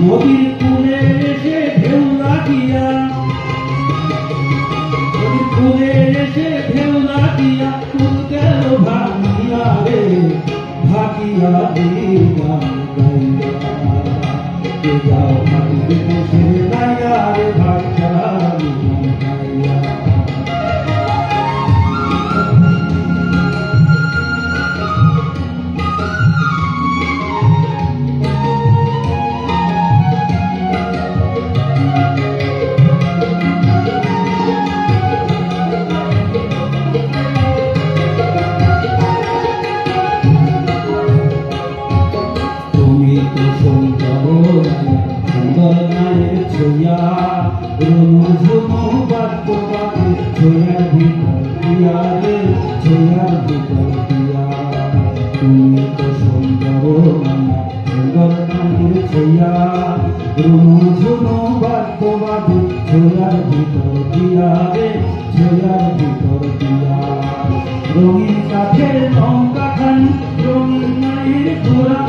নদীর কূলে এসে ঢেউ লাগিয়া নদীর কূলে এসে ঢেউ লাগিয়া কুল গেল ভাঙিয়া রে ভাগিয়া দিয়া গাইয়া কে যাও মাটিতে বসে গাইয়া রে ভাগিয়া গাইয়া রঙিন কাঠের লঙ্কা খানি রঙিন মায়ের ঘোড়া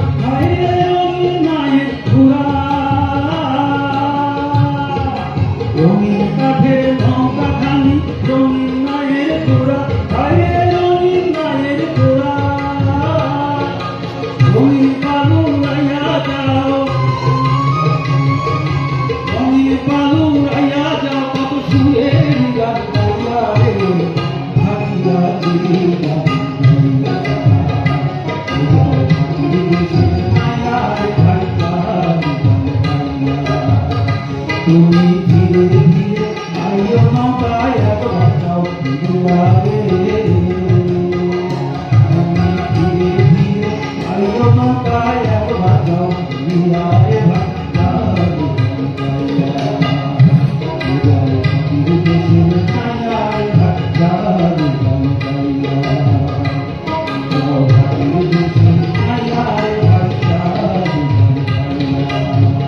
রঙিন মায়ের ঘোড়া রঙিন কাঠের লঙ্কা খানি রঙিন মায়ের ঘোড়া রঙিন মায়ের ঘোড়া রঙিন পালু রাইয়া যাও রঙিন পালু রাইয়া যাও কত সুরের গান গাইয়া রে ভাগিয়া দিয়া তুমি ধীরে ধীরে আইও নৌকায় এত বাঁচাও রে তুমি ধীরে ধীরে আইও নৌকায় এত বাঁচাও রে ভাগিয়া